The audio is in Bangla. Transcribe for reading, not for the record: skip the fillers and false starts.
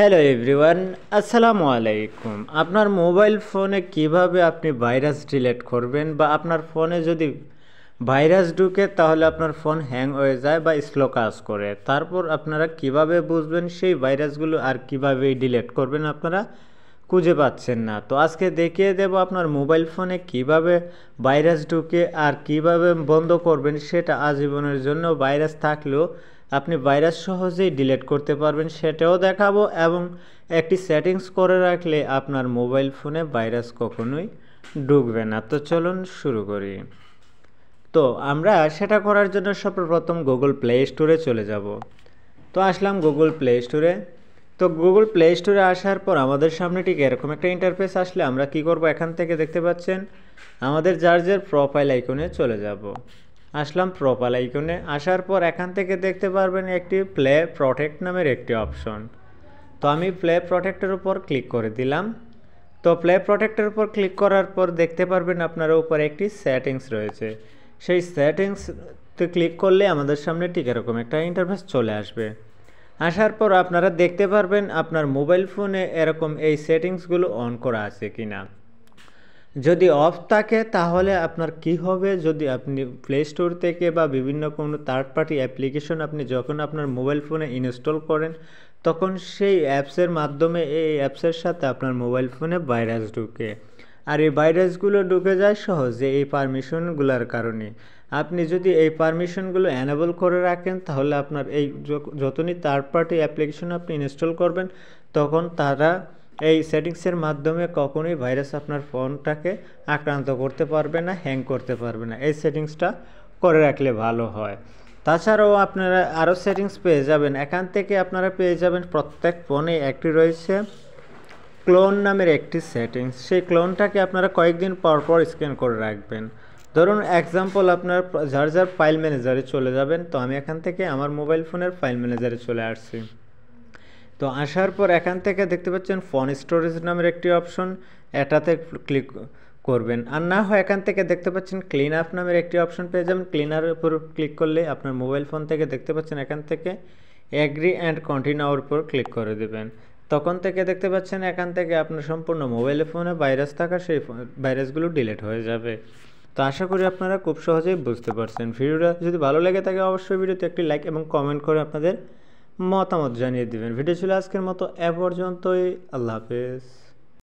হ্যালো এভরিওয়ান, আসসালামু আলাইকুম। আপনার মোবাইল ফোনে কিভাবে আপনি ভাইরাস ডিলিট করবেন, বা আপনার ফোনে যদি ভাইরাস ঢুকে তাহলে আপনার ফোন হ্যাং হয়ে যায় বা স্লো কাজ করে, তারপর আপনারা কিভাবে বুঝবেন সেই ভাইরাসগুলো আর কিভাবে ডিলিট করবেন আপনারা খুঁজে পাচ্ছেন না। তো আজকে দেখিয়ে দেব আপনার মোবাইল ফোনে কিভাবে ভাইরাস ঢুকে আর কিভাবে বন্ধ করবেন, সেটা আজীবনের জন্য ভাইরাস থাকলেও আপনি ভাইরাস সহজেই ডিলিট করতে পারবেন সেটাও দেখাবো, এবং একটি সেটিংস করে রাখলে আপনার মোবাইল ফোনে ভাইরাস কখনোই ঢুকবে না। তো চলুন শুরু করি। তো আমরা সেটা করার জন্য সর্বপ্রথম গুগল প্লে স্টোরে চলে যাব। তো আসলাম গুগল প্লে স্টোরে। তো গুগল প্লে স্টোরে আসার পর আমাদের সামনে ঠিক এরকম একটা ইন্টারফেস আসলে আমরা কি করব, এখান থেকে দেখতে পাচ্ছেন আমাদের চার্জের প্রোফাইল আইকনে চলে যাব। আসলাম প্রোফাইল আইকনে। আসার পর এখান থেকে দেখতে পারবেন একটি প্লে প্রোটেক্ট নামের একটি অপশন। তো আমি প্লে প্রোটেক্টের উপর ক্লিক করে দিলাম। তো প্লে প্রোটেক্টের উপর ক্লিক করার পর দেখতে পারবেন আপনার উপর একটি সেটিংস রয়েছে। সেই সেটিংসতে ক্লিক করলে আমাদের সামনে ঠিক এরকম একটা ইন্টারফেস চলে আসবে। আসার পর আপনারা দেখতে পারবেন আপনার মোবাইল ফোনে এরকম এই সেটিংসগুলো অন করা আছে কিনা। যদি অফ থাকে তাহলে আপনার কি হবে, যদি আপনি প্লে স্টোর থেকে বা বিভিন্ন কোনো থার্ড পার্টি অ্যাপ্লিকেশন আপনি যখন আপনার মোবাইল ফোনে ইনস্টল করেন, তখন সেই অ্যাপসের মাধ্যমে এই অ্যাপসের সাথে আপনার মোবাইল ফোনে ভাইরাস ঢুকে। আর এই ভাইরাসগুলো ঢুকে যায় সহজে এই পারমিশনগুলোর কারণে। আপনি যদি এই পারমিশনগুলো অ্যানেবল করে রাখেন তাহলে আপনার এই যতই থার্ড পার্টি অ্যাপ্লিকেশন আপনি ইনস্টল করবেন, তখন তারা এই সেটিংসের মাধ্যমে কখনোই ভাইরাস আপনার ফোনটাকে আক্রান্ত করতে পারবে না, হ্যাং করতে পারবে না। এই সেটিংসটা করে রাখলে ভালো হয়। তাছাড়াও আপনারা আরও সেটিংস পেয়ে যাবেন। এখান থেকে আপনারা পেয়ে যাবেন প্রত্যেক ফোনে একটি রয়েছে ক্লোন নামের একটি সেটিংস। সেই ক্লোনটাকে আপনারা কয়েকদিন পর পর স্ক্যান করে রাখবেন। ধরুন এক্সাম্পল, আপনার যার ফাইল ম্যানেজারে চলে যাবেন। তো আমি এখান থেকে আমার মোবাইল ফোনের ফাইল ম্যানেজারে চলে আসছি। তো আসার পর এখান থেকে দেখতে পাচ্ছেন ফোন স্টোরেজ নামের একটি অপশন, এটাতে ক্লিক করবেন। আর না হয় এখান থেকে দেখতে পাচ্ছেন ক্লিন আপ নামের একটি অপশন পেয়ে যাবেন। ক্লিনারের উপর ক্লিক করলে আপনার মোবাইল ফোন থেকে দেখতে পাচ্ছেন এখান থেকে এগ্রি অ্যান্ড কন্টিনিউর উপর ক্লিক করে দেবেন। তখন থেকে দেখতে পাচ্ছেন এখান থেকে আপনার সম্পূর্ণ মোবাইল ফোনে ভাইরাস থাকা সেই ভাইরাসগুলো ডিলিট হয়ে যাবে। তো আশা করি আপনারা খুব সহজেই বুঝতে পারছেন। ভিডিওটা যদি ভালো লেগে থাকে অবশ্যই ভিডিওতে একটি লাইক এবং কমেন্ট করে আপনাদের মতামত জানিয়ে দিবেন। ভিডিও ছিল আজকের মতো এ পর্যন্তই। আল্লাহ হাফেজ।